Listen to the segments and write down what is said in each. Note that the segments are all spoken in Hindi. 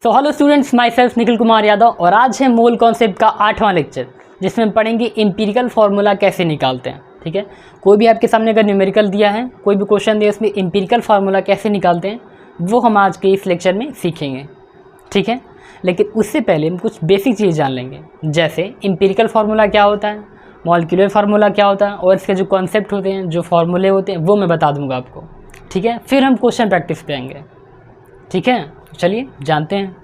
So hello students, my self Nikhil Kumar Yadav और आज है मोल कॉन्सेप्ट का 8वां लेक्चर जिसमें हम पढ़ेंगे इम्पीरिकल फार्मूला कैसे निकालते हैं। ठीक है, कोई भी आपके सामने अगर न्यूमेरिकल दिया है, कोई भी क्वेश्चन दिया उसमें इम्पीरिकल फार्मूला कैसे निकालते हैं वो हम आज के इस लेक्चर में सीखेंगे। ठीक है, लेकिन उससे पहले हम कुछ बेसिक चीज़ जान लेंगे, जैसे इम्पीरिकल फार्मूला क्या होता है, मॉलिक्यूलर फार्मूला क्या होता है और इसके जो कॉन्सेप्ट होते हैं, जो फार्मूले होते हैं वो मैं बता दूंगा आपको। ठीक है, फिर हम क्वेश्चन प्रैक्टिस पे आएंगे। ठीक है, चलिए जानते हैं।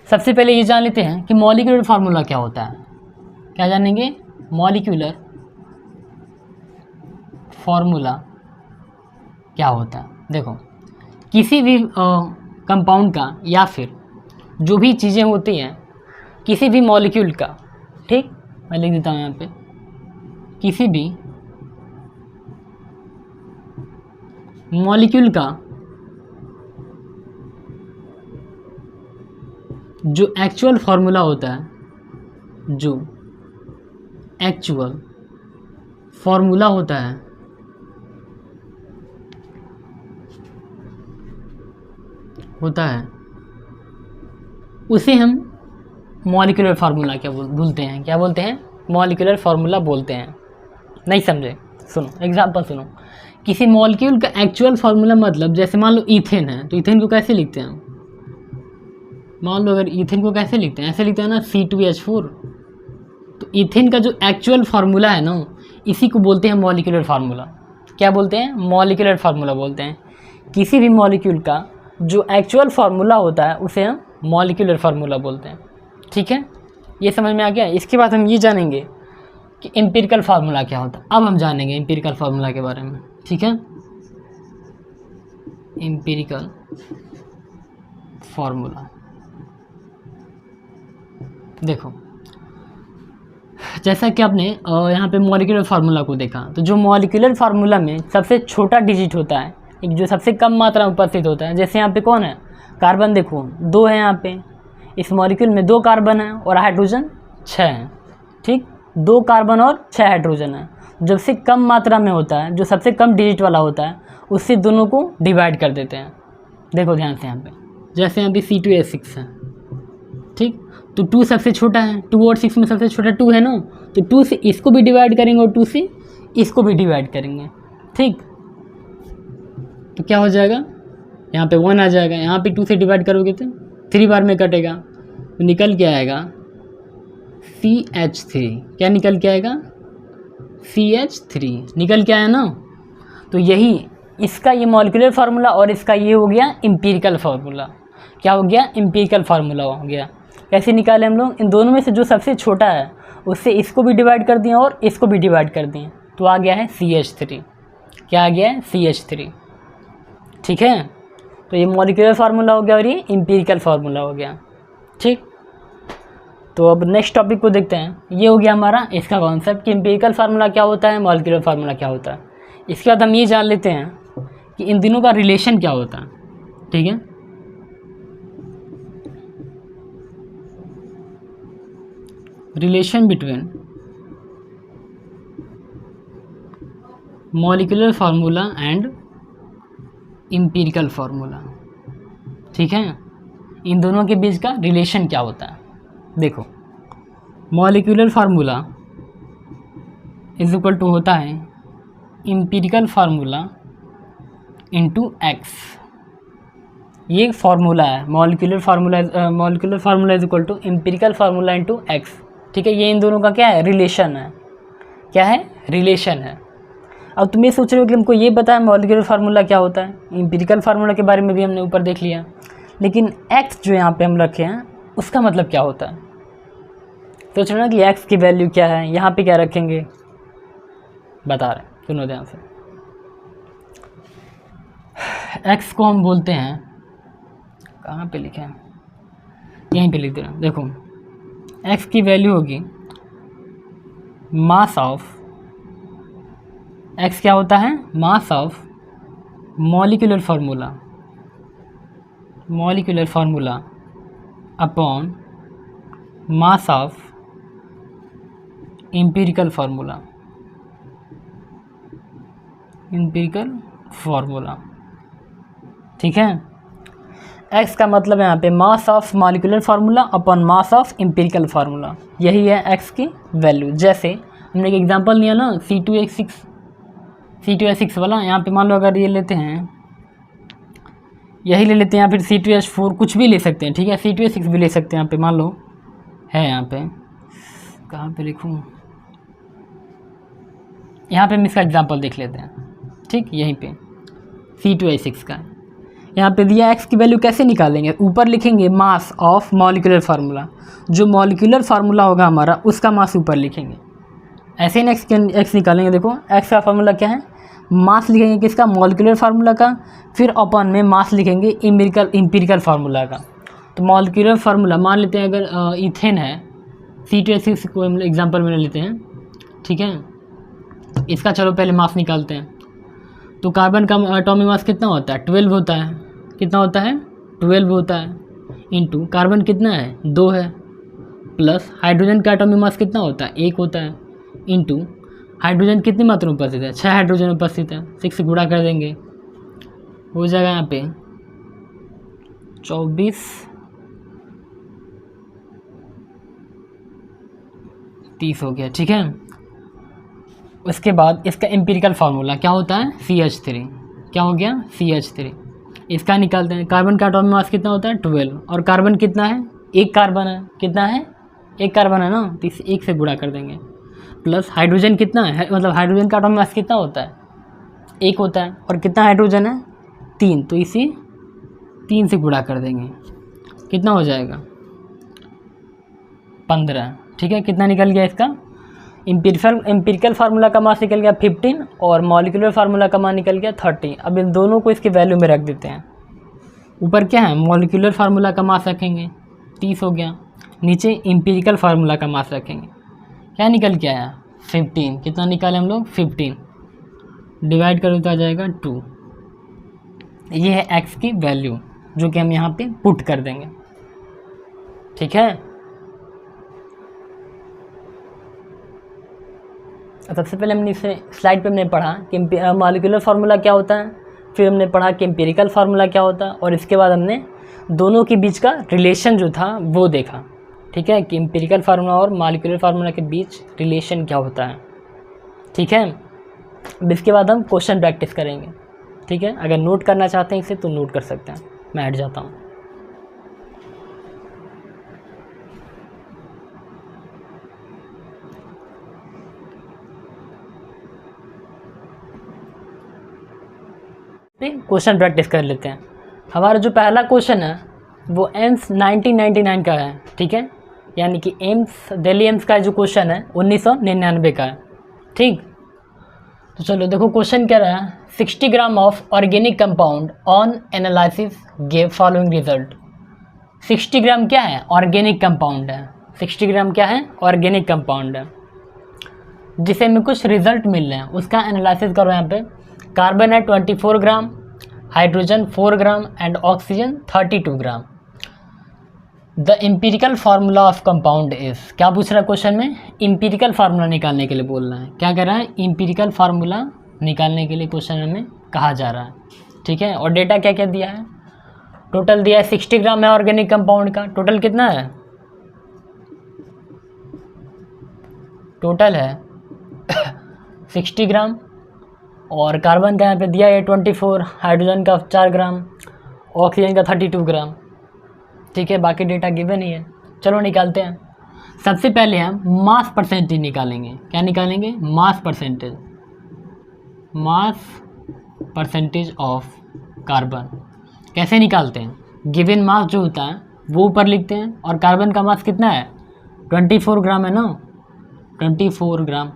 सबसे पहले ये जान लेते हैं कि मॉलिक्यूलर फार्मूला क्या होता है। क्या जानेंगे? मॉलिक्यूलर फार्मूला क्या होता है। देखो, किसी भी कंपाउंड का या फिर जो भी चीज़ें होती हैं किसी भी मॉलिक्यूल का, ठीक, मैं लिख देता हूँ यहाँ पे, किसी भी मॉलिक्यूल का जो एक्चुअल फार्मूला होता है, जो एक्चुअल फार्मूला होता है उसे हम मॉलिक्यूलर फार्मूला क्या बोलते हैं। क्या बोलते हैं? मॉलिक्यूलर फार्मूला बोलते हैं। नहीं समझे? सुनो, एग्जांपल सुनो। किसी मॉलिक्यूल का एक्चुअल फार्मूला मतलब, जैसे मान लो ईथेन है, तो ईथेन को कैसे लिखते हैं? मान लो अगर ईथेन को कैसे लिखते हैं, ऐसे लिखते हैं ना, C2H4। तो ईथेन का जो एक्चुअल फार्मूला है ना, इसी को बोलते हैं मॉलिक्यूलर फार्मूला। क्या बोलते हैं? मॉलिक्यूलर फार्मूला बोलते हैं। किसी भी मॉलिक्यूल का जो एक्चुअल फार्मूला होता है उसे हम मॉलिक्यूलर फार्मूला बोलते हैं। ठीक है, ये समझ में आ गया। इसके बाद हम ये जानेंगे कि एम्पिरिकल फार्मूला क्या होता है। अब हम जानेंगे एम्पिरिकल फार्मूला के बारे में। ठीक है, एम्पिरिकल फार्मूला। देखो, जैसा कि आपने यहाँ पे मॉलिक्यूलर फार्मूला को देखा, तो जो मॉलिक्यूलर फार्मूला में सबसे छोटा डिजिट होता है, एक जो सबसे कम मात्रा में उपस्थित होता है, जैसे यहाँ पे कौन है? कार्बन। देखो 2 है यहाँ पे, इस मॉलिक्यूल में 2 कार्बन है और हाइड्रोजन 6 है। ठीक, 2 कार्बन और 6 हाइड्रोजन है। जब से कम मात्रा में होता है, जो सबसे कम डिजिट वाला होता है, उससे दोनों को डिवाइड कर देते हैं। देखो ध्यान से यहाँ पे, जैसे यहाँ पे C2H6 है, ठीक, तो 2 सबसे छोटा है, 2 और 6 में सबसे छोटा 2 है ना, तो 2 से इसको भी डिवाइड करेंगे और 2 से इसको भी डिवाइड करेंगे। ठीक, तो क्या हो जाएगा? यहाँ पे 1 आ जाएगा। यहाँ पे 2 से डिवाइड करोगे तो 3 बार में कटेगा, तो निकल के आएगा CH3। क्या निकल के आएगा? CH3 निकल के आया ना। तो यही इसका ये मॉलिक्यूलर फार्मूला और इसका ये हो गया एम्पिरिकल फार्मूला। क्या हो गया? एम्पिरिकल फार्मूला हो गया। कैसे निकाले हम लोग? इन दोनों में से जो सबसे छोटा है उससे इसको भी डिवाइड कर दिए और इसको भी डिवाइड कर दिए, तो आ गया है CH3। क्या आ गया है? CH3। ठीक है, तो ये मॉलिक्यूलर फार्मूला हो गया और ये एम्पिरिकल फार्मूला हो गया। ठीक, तो अब नेक्स्ट टॉपिक को देखते हैं। ये हो गया हमारा इसका कॉन्सेप्ट कि एम्पिरिकल फार्मूला क्या होता है, मॉलिक्यूलर फार्मूला क्या होता है। इसके बाद हम ये जान लेते हैं कि इन दिनों का रिलेशन क्या होता है। ठीक है, relation between molecular formula and empirical formula. ठीक है, इन दोनों के बीच का रिलेशन क्या होता है। देखो, molecular formula is equal to होता है एम्पिरिकल फार्मूला इंटू एक्स। ये फार्मूला है, molecular formula is equal to empirical formula into x. ठीक है, ये इन दोनों का क्या है? रिलेशन है। क्या है? रिलेशन है। अब तुम ये सोच रहे हो कि हमको ये पता है मॉलिक्यूलर फार्मूला क्या होता है, एम्पिरिकल फार्मूला के बारे में भी हमने ऊपर देख लिया, लेकिन एक्स जो यहाँ पे हम रखे हैं उसका मतलब क्या होता है। सोच रहे हो ना कि एक्स की वैल्यू क्या है, यहाँ पे क्या रखेंगे, बता रहे हैं, सुनो ध्यान से। एक्स को हम बोलते हैं, कहाँ पे लिखे हैं, यहीं पे लिख दे रहे हैं। देखो, एक्स की वैल्यू होगी मास ऑफ, एक्स क्या होता है? Mass of molecular formula upon mass of empirical formula. ठीक है, एक्स का मतलब है यहाँ पे mass of molecular formula upon mass of empirical formula, यही है एक्स की वैल्यू। जैसे हमने एक एग्जांपल लिया ना C2H6 वाला, यहाँ पे मान लो अगर ये लेते हैं, यही ले लेते हैं, या फिर C2H4 कुछ भी ले सकते हैं, ठीक है, C2H6 भी ले सकते हैं। यहाँ पे मान लो है, यहाँ पे कहाँ पे लिखूँ, यहाँ पे हम इसका एग्जांपल देख लेते हैं, ठीक, यहीं पे C2H6 का यहाँ पे दिया। एक्स की वैल्यू कैसे निकालेंगे, ऊपर लिखेंगे मास ऑफ मॉलिक्यूलर फार्मूला, जो मॉलिक्यूलर फार्मूला होगा हमारा उसका मास ऊपर लिखेंगे, ऐसे ही एक्स निकालेंगे। देखो एक्स का फार्मूला क्या है, मास लिखेंगे किसका, मॉलिक्यूलर फार्मूला का, फिर अपॉन में मास लिखेंगे एम्पिरिकल फार्मूला का। तो मॉलिक्यूलर फार्मूला मान लेते हैं, अगर इथेन है, C2H6 को हम एग्जाम्पल में लेते हैं, ठीक है, इसका चलो पहले मास निकालते हैं। तो कार्बन का एटॉमिक मास कितना होता है, 12 होता है, कितना होता है, 12 होता है, इंटू कार्बन कितना है, 2 है, प्लस हाइड्रोजन का एटॉमिक मास कितना होता है, 1 होता है, इंटू हाइड्रोजन कितनी मात्रा में उपस्थित है, 6 हाइड्रोजन उपस्थित है, 6 से गुणा कर देंगे, हो जाएगा यहाँ पे 24 30 हो गया, ठीक है। उसके बाद इसका एम्पिरिकल फार्मूला क्या होता है, CH3, क्या हो गया, CH3, इसका निकालते हैं। कार्बन का एटॉमिक मास कितना होता है, 12, और कार्बन कितना है, एक कार्बन है, कितना है, एक कार्बन है ना, तो इस 1 से गुणा कर देंगे, प्लस हाइड्रोजन कितना है, मतलब हाइड्रोजन का एटॉमिक मास कितना होता है, 1 होता है, और कितना हाइड्रोजन है, 3, तो इसी 3 से गुणा कर देंगे, कितना हो जाएगा, 15, ठीक है। कितना निकल गया इसका, एम्पिरिकल फार्मूला का मास निकल गया 15 और मॉलिक्यूलर फार्मूला का मास निकल गया 30। अब इन दोनों को इसकी वैल्यू में रख देते हैं। ऊपर क्या है, मॉलिक्यूलर फार्मूला का मास रखेंगे, 30 हो गया, नीचे एम्पिरिकल फार्मूला का मास रखेंगे, क्या निकल के आया, 15, कितना निकाले हम लोग, 15, डिवाइड करो तो आ जाएगा 2। ये है एक्स की वैल्यू जो कि हम यहाँ पे पुट कर देंगे, ठीक है। सबसे पहले हमने इसे स्लाइड पे हमने पढ़ा कि मॉलिक्यूलर फार्मूला क्या होता है, फिर हमने पढ़ा कि एम्पिरिकल फार्मूला क्या होता है, और इसके बाद हमने दोनों के बीच का रिलेशन जो था वो देखा, ठीक है, कि एम्पिरिकल फार्मूला और मॉलिक्यूलर फार्मूला के बीच रिलेशन क्या होता है, ठीक है। अब इसके बाद हम क्वेश्चन प्रैक्टिस करेंगे, ठीक है। अगर नोट करना चाहते हैं इसे तो नोट कर सकते हैं, मैं हट जाता हूँ। क्वेश्चन प्रैक्टिस कर लेते हैं। हमारा जो पहला क्वेश्चन है वो एम्स 1999 का है, ठीक है, यानी कि दिल्ली एम्स का जो क्वेश्चन है 1999 का है, ठीक। तो चलो देखो क्वेश्चन क्या रहा है, 60 gram of organic compound on analysis gave following result. 60 ग्राम क्या है, ऑर्गेनिक कंपाउंड है, 60 ग्राम क्या है, ऑर्गेनिक कंपाउंड है, जिसे हमें कुछ रिजल्ट मिल रहे हैं, उसका एनालिसिस करो। यहाँ पे कार्बन है 24 ग्राम, हाइड्रोजन 4 ग्राम एंड ऑक्सीजन 32 ग्राम। The empirical formula of compound is, क्या पूछ रहा है क्वेश्चन में, एम्पिरिकल फार्मूला निकालने के लिए बोल रहा है, क्या कर रहा है, एम्पिरिकल फार्मूला निकालने के लिए क्वेश्चन हमें कहा जा रहा है, ठीक है। और डेटा क्या क्या दिया है, टोटल दिया है 60 ग्राम है ऑर्गेनिक कंपाउंड का, टोटल कितना है, टोटल है 60 ग्राम, और कार्बन का यहाँ पे दिया है 24, हाइड्रोजन का 4 ग्राम, ऑक्सीजन का 32 ग्राम, ठीक है। बाकी डेटा गिवन ही है, चलो निकालते हैं। सबसे पहले हम मास परसेंटेज निकालेंगे, क्या निकालेंगे, मास परसेंटेज ऑफ कार्बन। कैसे निकालते हैं, गिवन मास जो होता है वो ऊपर लिखते हैं, और कार्बन का मास कितना है, 24 ग्राम है ना, 24 ग्राम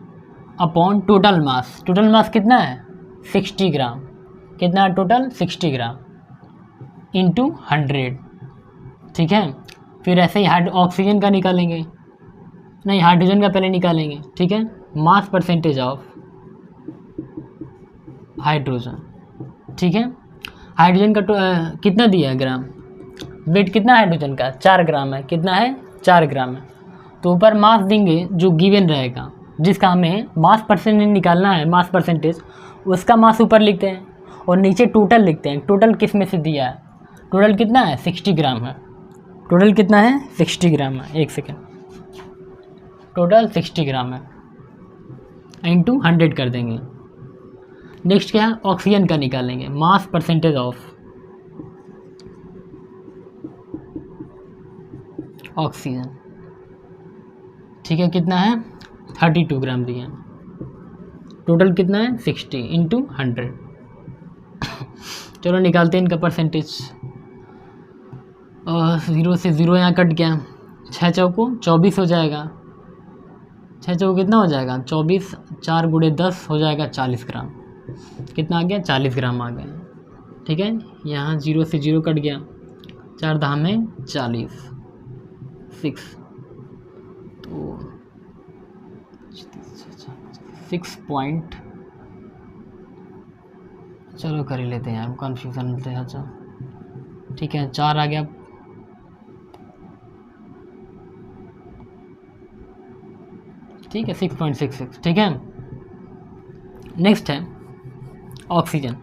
अपॉन टोटल मास कितना है, 60 ग्राम, कितना है टोटल, 60 ग्राम इंटू 100, ठीक है। फिर ऐसे ही ऑक्सीजन का निकालेंगे, नहीं हाइड्रोजन का पहले निकालेंगे, ठीक है। मास परसेंटेज ऑफ हाइड्रोजन, ठीक है। हाइड्रोजन का कितना दिया है ग्राम, वेट कितना है हाइड्रोजन का, 4 ग्राम है, कितना है, 4 ग्राम है। तो ऊपर मास देंगे जो गिवन रहेगा, जिसका हमें मास परसेंटेज निकालना है, मास परसेंटेज, उसका मास ऊपर लिखते हैं, और नीचे टोटल लिखते हैं। टोटल किस में से दिया है, टोटल कितना है 60 ग्राम है, टोटल कितना है 60 ग्राम है, एक सेकेंड, टोटल 60 ग्राम है, इंटू 100 कर देंगे। नेक्स्ट क्या है, ऑक्सीजन का निकालेंगे, मास परसेंटेज ऑफ ऑक्सीजन, ठीक है, कितना है 32 ग्राम दिए, टोटल कितना है 60 इंटू 100। चलो निकालते हैं इनका परसेंटेज। 0 से 0 यहाँ कट गया, 6 चौको 24 हो जाएगा, 6 चौको कितना हो जाएगा 24, 4 गुणे 10 हो जाएगा 40 ग्राम, कितना आ गया 40 ग्राम आ गया, ठीक है। यहाँ 0 से 0 कट गया, 4 धाम है 40, 6 तो 6 पॉइंट, चलो कर ही लेते हैं यार, कन्फ्यूज़न मिलते हैं। अच्छा ठीक है, 4 आ गया, ठीक है 6.66, ठीक है। नेक्स्ट है ऑक्सीजन,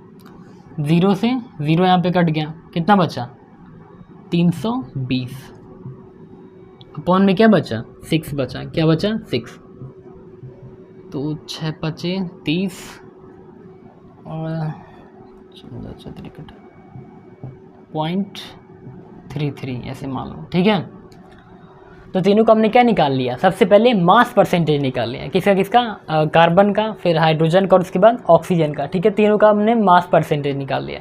0 से 0 यहाँ पे कट गया, कितना बचा 320, अपॉन में क्या बचा 6 बचा, क्या बचा 6, तो 6 पचे 30 और 0.33 ऐसे मान लो, ठीक है। तो तीनों का हमने क्या निकाल लिया, सबसे पहले मास परसेंटेज निकाल लिया, किसका किसका, कार्बन का, फिर हाइड्रोजन का और उसके बाद ऑक्सीजन का, ठीक है। तीनों का हमने मास परसेंटेज निकाल लिया,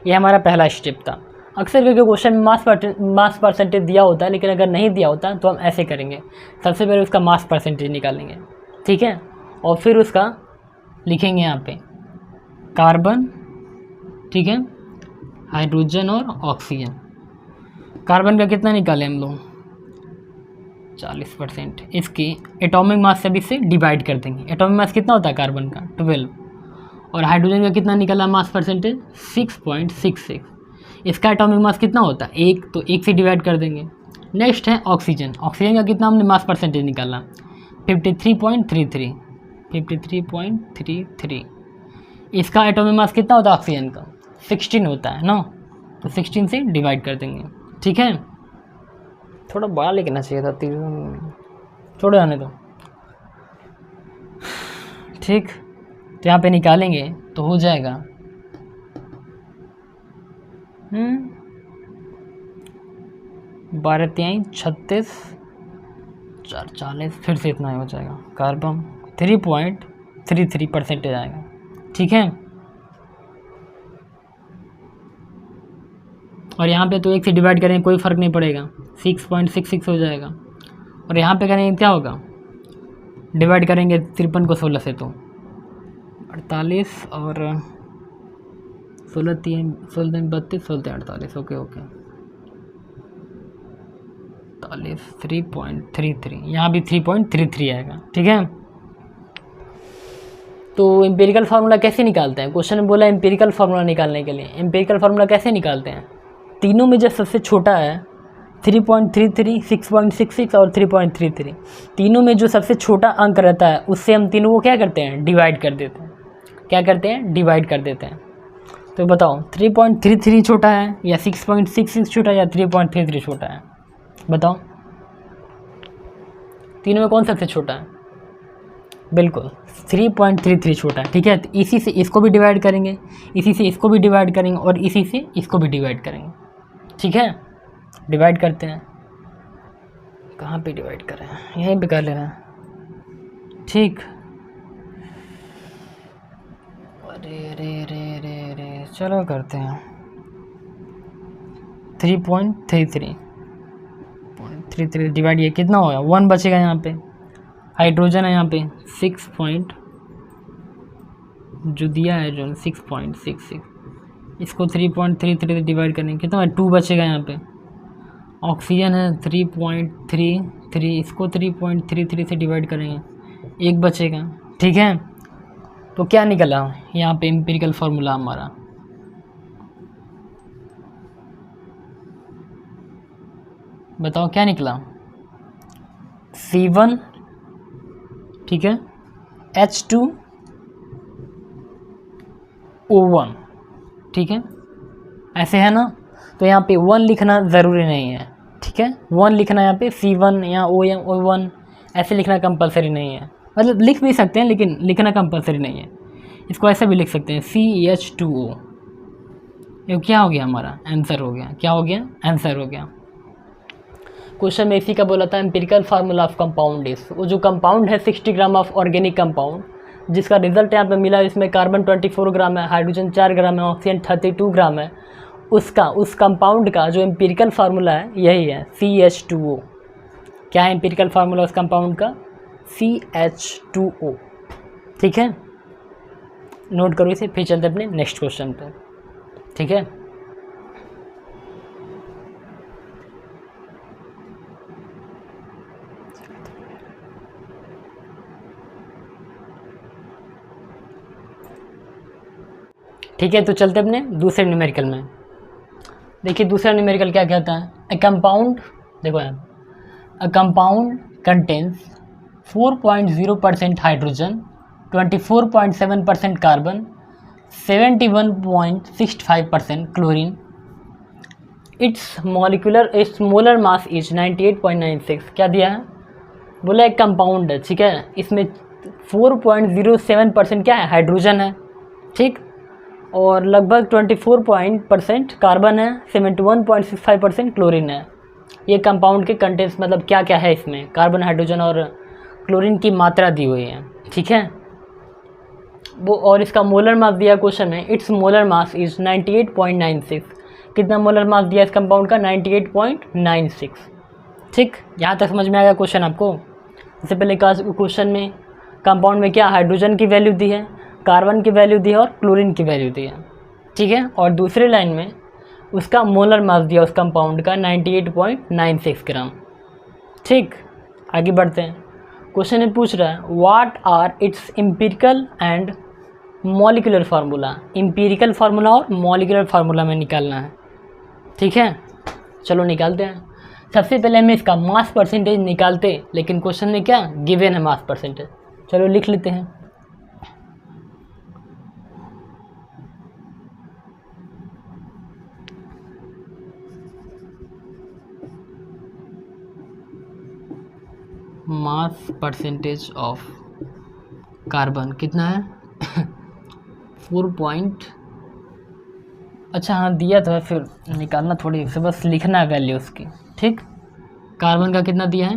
ये हमारा पहला स्टेप था। अक्सर करके क्वेश्चन में मास परसेंटेज दिया होता है, लेकिन अगर नहीं दिया होता तो हम ऐसे करेंगे, सबसे पहले उसका मास परसेंटेज निकालेंगे, ठीक है, और फिर उसका लिखेंगे यहाँ पे कार्बन, ठीक है, हाइड्रोजन और ऑक्सीजन। कार्बन का कितना निकाले हम लोग 40%, इसकी एटॉमिक मास से अभी से डिवाइड कर देंगे, एटॉमिक मास कितना होता है कार्बन का 12, और हाइड्रोजन का कितना निकला मास परसेंटेज 6.66, इसका एटॉमिक मास कितना होता है 1, तो 1 से डिवाइड कर देंगे। नेक्स्ट है ऑक्सीजन, ऑक्सीजन का कितना हमने मास परसेंटेज निकाला 53.33, 53.33, इसका एटॉमिक मास कितना होता है ऑक्सीजन का 16 होता है ना, तो 16 से डिवाइड कर देंगे, ठीक है। थोड़ा बड़ा लिखना चाहिए था, छोड़ो जाने दो, ठीक। तो यहाँ पे निकालेंगे तो हो जाएगा 12 3 36, 4 40, फिर से इतना ही हो जाएगा, कार्बन 3.33% आएगा, ठीक है। और यहाँ पे तो 1 से डिवाइड करेंगे कोई फ़र्क नहीं पड़ेगा, 6.66 हो जाएगा, और यहाँ पे करेंगे क्या होगा, डिवाइड करेंगे 53 को 16 से, तो 48 और 16 3 16 32 16 48, ओके ओके 48, 3.33, यहाँ भी 3.33 आएगा, ठीक है। तो एम्पिरिकल फार्मूला कैसे निकालते हैं, क्वेश्चन में बोला एम्पिरिकल फार्मूला निकालने के लिए, एम्पिरिकल फार्मूला कैसे निकालते हैं, तीनों में जो सबसे छोटा है 3.33, 6.66 और 3.33, तीनों में जो सबसे छोटा अंक रहता है उससे हम तीनों को क्या करते हैं डिवाइड कर देते हैं, क्या करते हैं डिवाइड कर देते हैं। तो बताओ 3.33 छोटा है या 6.66 छोटा है या 3.33 छोटा है, बताओ तीनों में कौन सबसे छोटा है, बिल्कुल 3.33 छोटा है, ठीक है। तो इसी से इसको भी डिवाइड करेंगे, इसी से इसको भी डिवाइड करेंगे और इसी से इसको भी डिवाइड करेंगे, ठीक है। डिवाइड करते हैं, कहाँ पे डिवाइड करें, यहीं पे कर लेना, ठीक। अरे रे रे रे रे चलो करते हैं 3.33 डिवाइड, ये कितना होगा 1 बचेगा यहाँ पे, हाइड्रोजन है यहाँ पे 6 पॉइंट जो दिया है जो 6.66, इसको 3.33 से डिवाइड करेंगे कितना है 2 बचेगा यहाँ पे। ऑक्सीजन है 3.33, इसको 3.33 से डिवाइड करेंगे 1 बचेगा, ठीक है। तो क्या निकला यहाँ पे एम्पिरिकल फार्मूला हमारा, बताओ क्या निकला C1, ठीक है, H2O1, ठीक है, ऐसे है ना। तो यहाँ पे 1 लिखना ज़रूरी नहीं है, ठीक है। 1 लिखना यहाँ पे C1 या O1 ऐसे लिखना कंपलसरी नहीं है, मतलब लिख भी सकते हैं लेकिन लिखना कंपलसरी नहीं है। इसको ऐसे भी लिख सकते हैं CH2O। ये क्या हो गया, हमारा आंसर हो गया। क्या हो गया, आंसर हो गया। क्वेश्चन में इसी का बोला था empirical formula of compound is, वो जो कंपाउंड है 60 ग्राम ऑफ ऑर्गेनिक कंपाउंड, जिसका रिजल्ट यहाँ पे मिला, इसमें कार्बन 24 ग्राम है, हाइड्रोजन 4 ग्राम है, ऑक्सीजन 32 ग्राम है, उसका उस कंपाउंड का जो एम्पिरिकल फार्मूला है यही है CH2O। क्या है एम्पिरिकल फार्मूला उस कंपाउंड का, CH2O, ठीक है। नोट करो इसे, फिर चलते अपने नेक्स्ट क्वेश्चन पे, ठीक है। ठीक है, तो चलते अपने दूसरे न्यूमेरिकल में। देखिए दूसरा न्यूमेरिकल क्या कहता है, ए कंपाउंड, देखो a compound contains 4.0% hydrogen, 24.7% carbon, 71.65% chlorine, it's molar mass is 98.96। क्या दिया है, बोला एक कंपाउंड है, ठीक है, इसमें 4.07% क्या है, हाइड्रोजन है, ठीक, और लगभग 24% कार्बन है, 71.65% क्लोरीन है। ये कंपाउंड के कंटेंट्स मतलब क्या क्या है इसमें, कार्बन, हाइड्रोजन और क्लोरीन की मात्रा दी हुई है, ठीक है वो। और इसका मोलर मास दिया क्वेश्चन में, इट्स मोलर मास इज 98.96। कितना मोलर मास दिया इस कंपाउंड का, 98.96, ठीक। यहाँ तक समझ में आएगा क्वेश्चन आपको। इससे पहले क्वेश्चन में कंपाउंड में क्या हाइड्रोजन की वैल्यू दी है, कार्बन की वैल्यू दी है और क्लोरीन की वैल्यू दी है, ठीक है। और दूसरे लाइन में उसका मोलर मास दिया उस कंपाउंड का 98.96 ग्राम, ठीक। आगे बढ़ते हैं, क्वेश्चन में पूछ रहा है what are its empirical and molecular formula. Empirical formula और मॉलिक्यूलर फार्मूला में निकालना है, ठीक है। चलो निकालते हैं। सबसे पहले हमें इसका मास परसेंटेज निकालते, लेकिन क्वेश्चन में क्या गिवन है मास परसेंटेज, चलो लिख लेते हैं। मास परसेंटेज ऑफ कार्बन कितना है 4 अच्छा हाँ दिया था, फिर निकालना थोड़ी से, बस लिखना है वैल्यू उसकी, ठीक। कार्बन का कितना दिया है,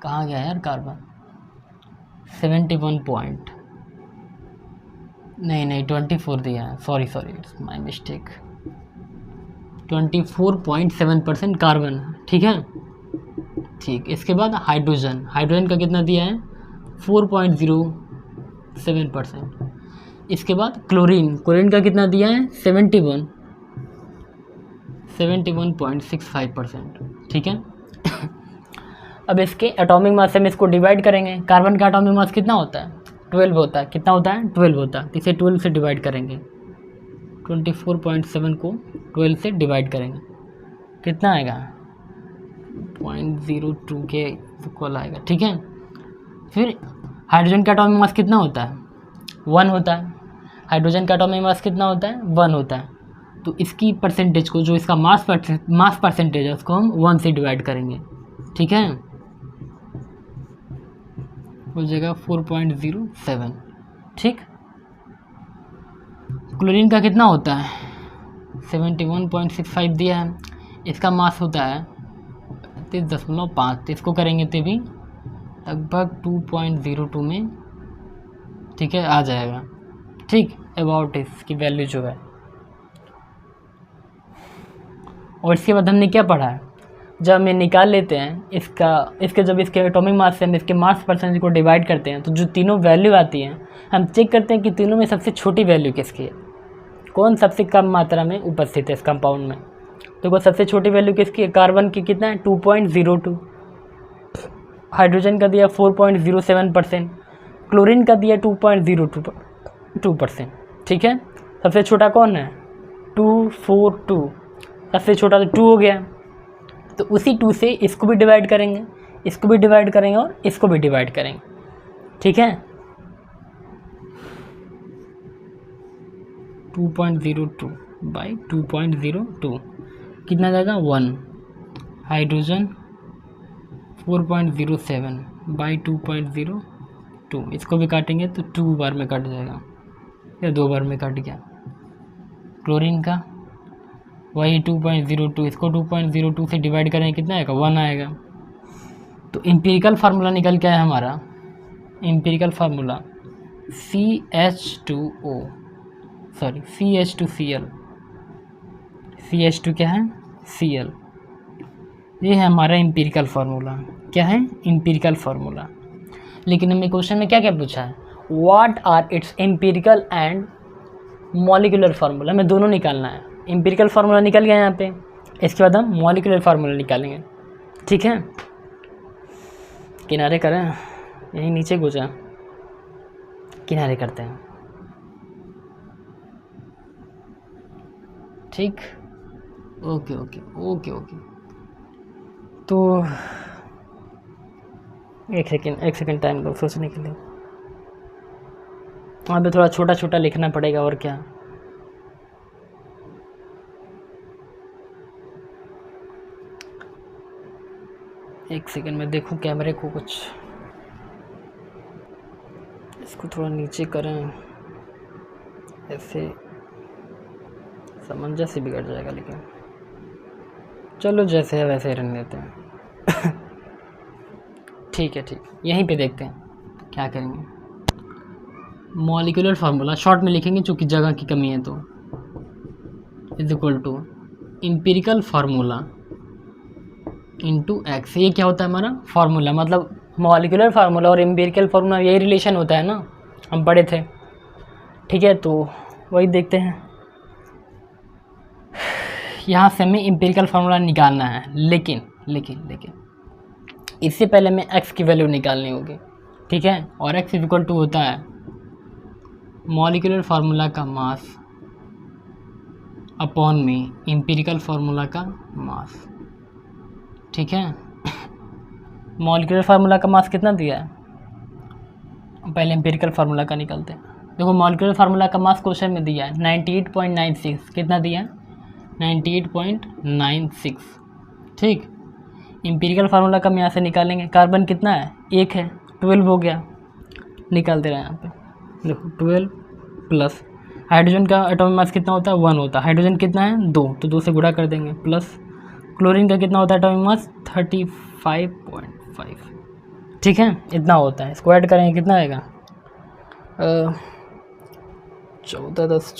कहाँ गया यार कार्बन, 71 पॉइंट, नहीं 24 दिया है, sorry it's my mistake, 24.7% carbon, ठीक है, ठीक। इसके बाद हाइड्रोजन का कितना दिया है 4.07%। इसके बाद क्लोरीन का कितना दिया है 71.65%, ठीक है। अब इसके एटॉमिक मास से हम इसको डिवाइड करेंगे। कार्बन का एटॉमिक मास कितना होता है 12 होता है, कितना होता है 12 होता है, तो इसे 12 से डिवाइड करेंगे, 24.7 को 12 से डिवाइड करेंगे, कितना आएगा 0.02 के इक्वल आएगा, ठीक है। फिर हाइड्रोजन का एटॉमिक मास कितना होता है 1 होता है, हाइड्रोजन का एटॉमिक मास कितना होता है 1 होता है, तो इसकी परसेंटेज को, जो इसका मास परसेंटेज है उसको हम 1 से डिवाइड करेंगे, ठीक है, हो जाएगा 4.07, ठीक। क्लोरीन का कितना होता है 71.65 दिया है, इसका मास होता है 30.5, तो इसको करेंगे तो भी लगभग 2.02 में, ठीक है, आ जाएगा, ठीक, अबाउट इसकी वैल्यू जो है। और इसके बाद हमने क्या पढ़ा है, जब हम ये निकाल लेते हैं जब इसके एटॉमिक मास से हम इसके मास परसेंटेज को डिवाइड करते हैं, तो जो तीनों वैल्यू आती हैं हम चेक करते हैं कि तीनों में सबसे छोटी वैल्यू किसकी है, कौन सबसे कम मात्रा में उपस्थित है इस कंपाउंड में। तो वो सबसे छोटी वैल्यू किसकी है, कार्बन की कितना है 2.02, हाइड्रोजन का दिया 4.07%, क्लोरीन का दिया 2.02%, ठीक है। सबसे छोटा कौन है 242, सबसे छोटा तो 2 हो गया, तो उसी 2 से इसको भी डिवाइड करेंगे, इसको भी डिवाइड करेंगे और इसको भी डिवाइड करेंगे, ठीक है। 2.02 बाई 2.02 कितना जाएगा 1। हाइड्रोजन 4.07 बाई 2.02, इसको भी काटेंगे तो 2 बार में कट जाएगा या 2 बार में कट गया। क्लोरीन का वही 2.02, इसको 2.02 से डिवाइड करेंगे कितना आएगा 1 आएगा। तो एम्पिरिकल फार्मूला निकल के आया हमारा, एम्पिरिकल फार्मूला CH2CL, CH2 क्या है Cl, ये है हमारा एम्पिरिकल फार्मूला। क्या है एम्पिरिकल फार्मूला। लेकिन हमें क्वेश्चन में क्या क्या पूछा है, what are its empirical and molecular formula, हमें दोनों निकालना है। एम्पिरिकल फार्मूला निकल गया यहाँ पे, इसके बाद हम मॉलिक्यूलर फार्मूला निकालेंगे। ठीक है, किनारे करें, यहीं नीचे गुजा, किनारे करते हैं। ठीक, ओके ओके ओके ओके। तो एक सेकेंड टाइम दो सोचने के लिए। वहाँ पे थोड़ा छोटा छोटा लिखना पड़ेगा और क्या। एक सेकेंड में देखूं कैमरे को, कुछ इसको थोड़ा नीचे करें, ऐसे सामंजस्य बिगड़ जाएगा। लेकिन चलो जैसे है वैसे ही रहने देते हैं। ठीक है, यहीं पे देखते हैं क्या करेंगे। मॉलिक्यूलर फार्मूला शॉर्ट में लिखेंगे चूँकि जगह की कमी है, तो is equal to empirical formula into x. ये क्या होता है हमारा फार्मूला, मतलब मॉलिक्यूलर फार्मूला और एम्पिरिकल फार्मूला यही रिलेशन होता है ना, हम पढ़े थे। ठीक है, तो वही देखते हैं। यहाँ से हमें एम्पिरिकल फार्मूला निकालना है, लेकिन इससे पहले हमें एक्स की वैल्यू निकालनी होगी। ठीक है, और एक्स इक्वल टू होता है मॉलिक्यूलर फार्मूला का मास अपॉन में एम्पिरिकल फार्मूला का मास। ठीक है, मॉलिक्यूलर फार्मूला का मास कितना दिया है, पहले एम्पिरिकल फार्मूला का निकालते हैं। देखो मॉलिक्यूलर फार्मूला का मास क्वेश्चन में दिया है 98.96, कितना दिया है 98.96। ठीक, एम्पिरिकल फार्मूला का हम यहाँ से निकालेंगे। कार्बन कितना है 1 है, 12 हो गया, निकाल दे रहे हैं यहाँ पे। देखो 12 प्लस हाइड्रोजन का एटॉमिक मास कितना होता है 1 होता है, हाइड्रोजन कितना है 2, तो 2 से गुणा कर देंगे, प्लस क्लोरीन का कितना होता है एटॉमिक मास 35.5। ठीक है, इतना होता है। इसको ऐड करेंगे कितना आएगा 14 10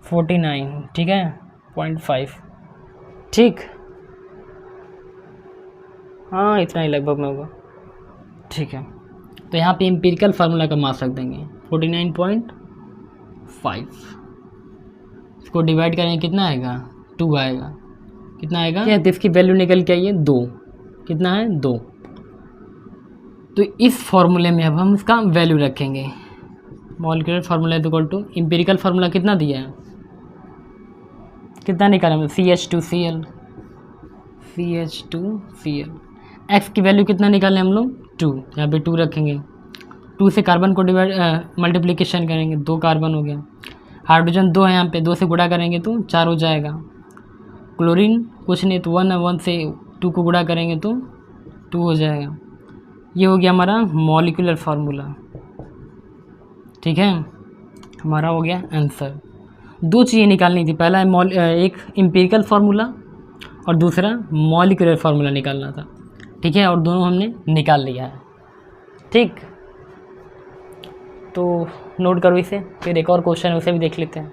49। ठीक है 0.5। ठीक, हाँ इतना ही लगभग में होगा। ठीक है, तो यहाँ पे एम्पिरिकल फार्मूला का मास रख देंगे 49.5। इसको डिवाइड करेंगे कितना आएगा 2 आएगा, कितना आएगा क्या, इसकी वैल्यू निकल के आई है 2, कितना है 2। तो इस फॉर्मूले में अब हम इसका वैल्यू रखेंगे। Molecular formula is equal to empirical formula कितना दिया है, कितना निकाला हमने CH2Cl, एक्स की वैल्यू कितना निकालें हम लोग 2, यहाँ पे 2 रखेंगे। 2 से कार्बन को डिवाइड मल्टीप्लिकेशन करेंगे, 2 कार्बन हो गया। हाइड्रोजन 2 है यहाँ पे, 2 से गुणा करेंगे तो 4 हो जाएगा। क्लोरीन कुछ नहीं तो 1 है, 1 से 2 को गुणा करेंगे तो 2 हो जाएगा। ये हो गया हमारा मॉलिक्यूलर फार्मूला। ठीक है, हमारा हो गया आंसर। 2 चीज़ें निकालनी थी, पहला एक एम्पिरिकल फार्मूला और दूसरा मॉलिक्यूलर फार्मूला निकालना था। ठीक है, और दोनों हमने निकाल लिया है। ठीक, तो नोट करो इसे, फिर एक और क्वेश्चन है उसे भी देख लेते हैं।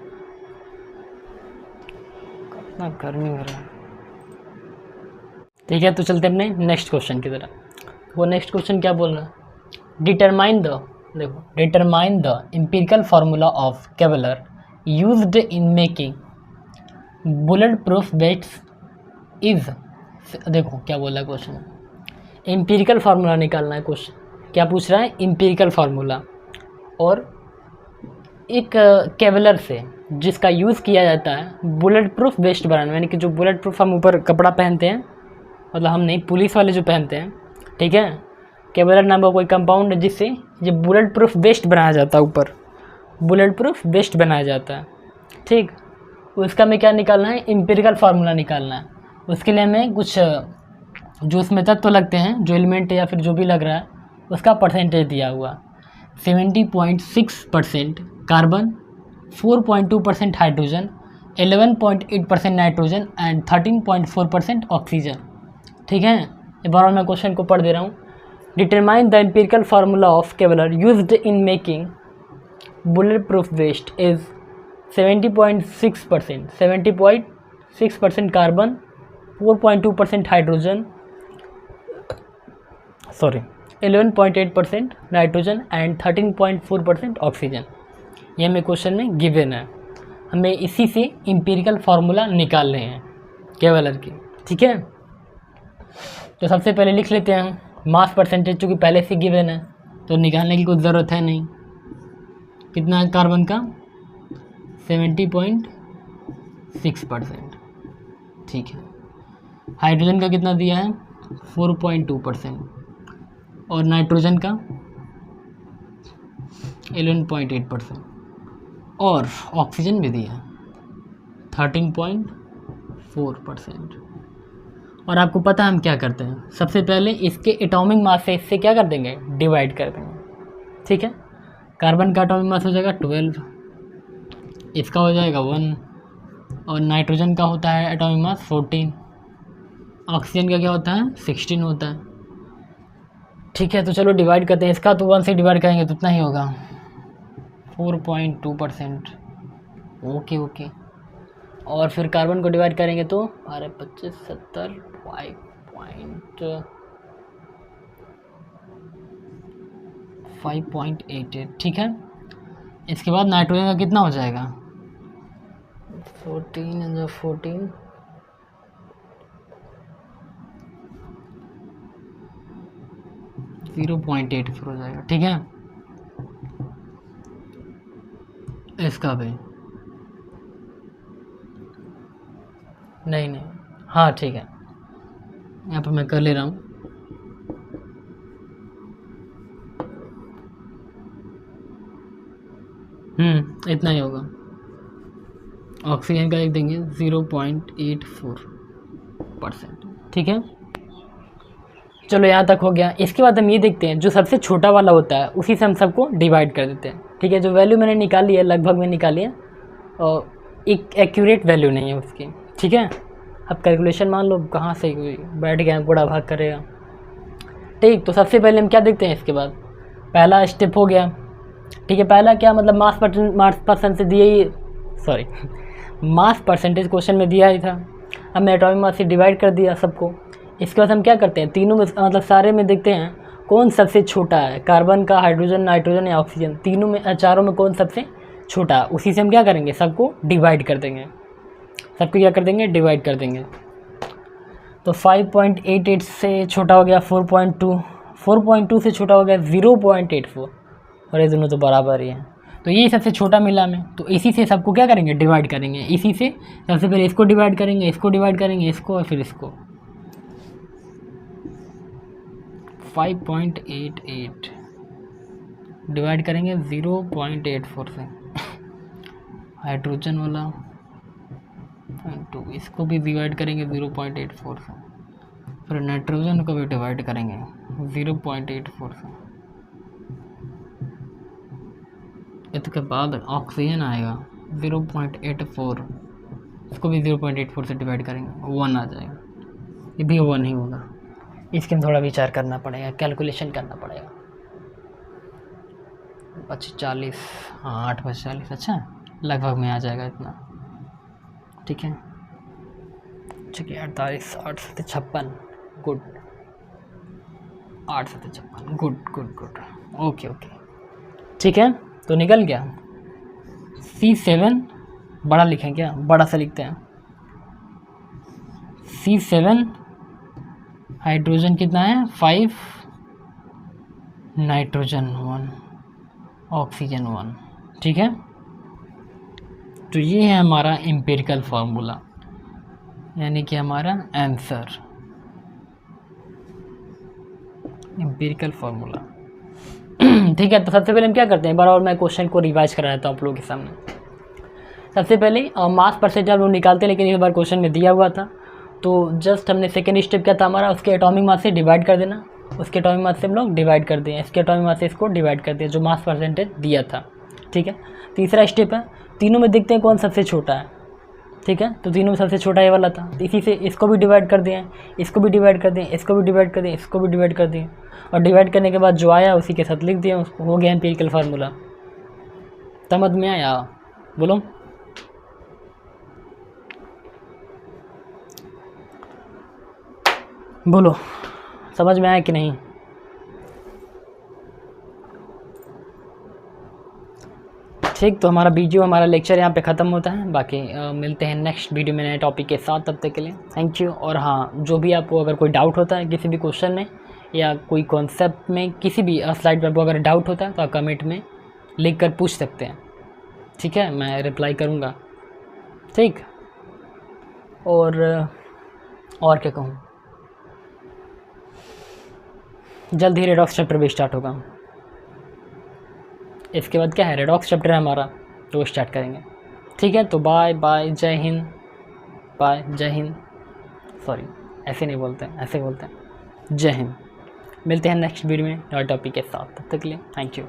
कितना गर्मी हो रहा है। ठीक है, तो चलते अपने नेक्स्ट क्वेश्चन की तरफ। वो नेक्स्ट क्वेश्चन क्या बोल रहा है, determine the empirical formula of Kevlar used in making bullet proof vests is. देखो क्या बोला है क्वेश्चन, एम्पिरिकल फार्मूला निकालना है। क्वेश्चन क्या पूछ रहा है, एम्पिरिकल फार्मूला और एक केवलर से जिसका यूज़ किया जाता है बुलेट प्रूफ वेस्ट बनाने, यानी कि जो बुलेट प्रूफ हम ऊपर कपड़ा पहनते हैं, मतलब हम नहीं पुलिस वाले जो पहनते हैं। ठीक है, केवलर नाम का कोई कंपाउंड है जिससे ये बुलेट प्रूफ वेस्ट बनाया जाता है, ऊपर बुलेट प्रूफ वेस्ट बनाया जाता है। ठीक। उसका हमें क्या निकालना है, एम्पिरिकल फार्मूला निकालना है। उसके लिए हमें कुछ जो उसमें तत्व लगते हैं, जो एलिमेंट या फिर जो भी लग रहा है उसका परसेंटेज दिया हुआ। 70.6% carbon, 4.2% hydrogen, 11.8% nitrogen and 13.4% oxygen. ठीक है, एक बार और मैं क्वेश्चन को पढ़ दे रहा हूँ। Determine the empirical formula of Kevlar used in making bullet proof waste is 70.6%, 70.6% carbon, 4.2% hydrogen, 11.8% nitrogen and 13.4% oxygen. ये हमें क्वेश्चन में गिवन है। हमें इसी से एम्पिरिकल फार्मूला निकाल रहे हैं केवलर की। ठीक है, तो सबसे पहले लिख लेते हैं मास परसेंटेज, चूँकि पहले से गिवन है तो निकालने की कुछ ज़रूरत है नहीं। कितना है कार्बन का, 70.6%। ठीक है, हाइड्रोजन का कितना दिया है, 4.2%, और नाइट्रोजन का 11.8%, और ऑक्सीजन भी दिया है 13.4%। और आपको पता है हम क्या करते हैं, सबसे पहले इसके एटॉमिक मास से इससे क्या कर देंगे, डिवाइड कर देंगे। ठीक है, कार्बन का एटॉमिक मास हो जाएगा 12, इसका हो जाएगा 1, और नाइट्रोजन का होता है एटॉमिक मास 14, ऑक्सीजन का क्या होता है 16 होता है। ठीक है, तो चलो डिवाइड करते हैं इसका, तो 1 से डिवाइड करेंगे तो उतना ही होगा, 4.2%। ओके ओके, और फिर कार्बन को डिवाइड करेंगे तो 12, 25, 70, 5.88। ठीक है, इसके बाद नाइट्रोजन का कितना हो जाएगा, 14 14, 0.84 हो जाएगा। ठीक है, इसका भी नहीं, हाँ ठीक है, यहाँ पर मैं कर ले रहा हूँ। इतना ही होगा। ऑक्सीजन का लिख देंगे 0.84%। ठीक है, चलो यहाँ तक हो गया। इसके बाद हम ये देखते हैं जो सबसे छोटा वाला होता है उसी से हम सबको डिवाइड कर देते हैं। ठीक है, जो वैल्यू मैंने निकाली है लगभग में निकाली है, और एक एक्यूरेट वैल्यू नहीं है उसकी। ठीक है, अब कैलकुलेशन मान लो कहाँ से बैठ गया बड़ा भाग करेगा। ठीक, तो सबसे पहले हम क्या देखते हैं, इसके बाद पहला स्टेप हो गया। ठीक है, पहला क्या मतलब मास परसेंटेज दिया ही, सॉरी मास परसेंटेज क्वेश्चन में दिया ही था, हमने एटॉमिक मास से डिवाइड कर दिया सबको। इसके बाद हम क्या करते हैं, तीनों में मतलब सारे में देखते हैं कौन सबसे छोटा है, कार्बन का, हाइड्रोजन, नाइट्रोजन या ऑक्सीजन, तीनों में चारों में कौन सबसे छोटा है, उसी से हम क्या करेंगे, सबको डिवाइड कर देंगे। सबको क्या कर देंगे, डिवाइड कर देंगे। तो 5.88 से छोटा हो गया 4.2, 4.2 से छोटा हो गया 0.84, और ये दोनों तो बराबर ही हैं, तो ये सबसे छोटा मिला हमें। तो इसी से सबको क्या करेंगे, डिवाइड करेंगे। इसी से सबसे पहले इसको डिवाइड करेंगे, इसको डिवाइड करेंगे, इसको, और फिर इसको। 5.88 डिवाइड करेंगे 0.84 से, हाइड्रोजन वाला 2, इसको भी डिवाइड करेंगे 0.84 से, फिर नाइट्रोजन को भी डिवाइड करेंगे 0.84 से। इसके बाद ऑक्सीजन आएगा 0.84, इसको भी 0.84 से डिवाइड करेंगे, 1 आ जाएगा। ये भी 1 ही होगा। इसके में थोड़ा विचार करना पड़ेगा, कैलकुलेशन करना पड़ेगा। 40, हाँ 8/40, अच्छा लगभग में आ जाएगा इतना। ठीक है, 48, 8 से 56, गुड, 8 से 56, good good good, okay okay. ठीक है, तो निकल गया। C7 बड़ा लिखें क्या, बड़ा सा लिखते हैं। C7 हाइड्रोजन कितना है 5, नाइट्रोजन 1, ऑक्सीजन 1। ठीक है, तो ये है हमारा एम्पिरिकल फार्मूला, यानी कि हमारा आंसर, एम्पिरिकल फार्मूला। ठीक है, तो सबसे पहले हम क्या करते हैं, एक बार और मैं क्वेश्चन को रिवाइज करा देता हूँ आप लोगों के सामने। सबसे पहले मास परसेंटेज हम लोग निकालते हैं, लेकिन इस बार क्वेश्चन में दिया हुआ था, तो जस्ट हमने सेकेंड स्टेप क्या था हमारा, उसके एटॉमिक मास से डिवाइड कर देना, उसके एटॉमिक मास से हम लोग डिवाइड कर दें, इसके एटॉमिक मास से इसको डिवाइड कर दें, जो मास परसेंटेज दिया था। ठीक है, तीसरा स्टेप है, तीनों में देखते हैं कौन सबसे छोटा है। ठीक है, तो तीनों में सबसे छोटा ये वाला था, तो इसी से इसको भी डिवाइड कर दें, इसको भी डिवाइड कर दें, इसको भी डिवाइड कर दें, इसको भी डिवाइड कर दें, और डिवाइड करने के बाद जो आया उसी के साथ लिख दिया, उसको हो गया एम्पिरिकल फार्मूला। समझ में आया? बोलो। बोलो समझ में आया कि नहीं? ठीक, तो हमारा वीडियो, हमारा लेक्चर यहाँ पे ख़त्म होता है। बाकी मिलते हैं नेक्स्ट वीडियो में नए टॉपिक के साथ, तब तक के लिए थैंक यू। और हाँ, जो भी आपको अगर कोई डाउट होता है किसी भी क्वेश्चन में या कोई कॉन्सेप्ट में, किसी भी स्लाइड पर आपको अगर डाउट होता है तो आप कमेंट में लिख कर पूछ सकते हैं। ठीक है, मैं रिप्लाई करूँगा। ठीक, और क्या कहूँ, जल्द ही रेडॉक्स चैप्टर भी स्टार्ट होगा। इसके बाद क्या है, रेडॉक्स चैप्टर है हमारा, तो वो स्टार्ट करेंगे। ठीक है, तो बाय बाय, जय हिंद, बाय, जय हिंद। सॉरी, ऐसे नहीं बोलते हैं, ऐसे बोलते हैं जय हिंद। मिलते हैं नेक्स्ट वीडियो में नए टॉपिक के साथ, तब तक के लिए थैंक यू।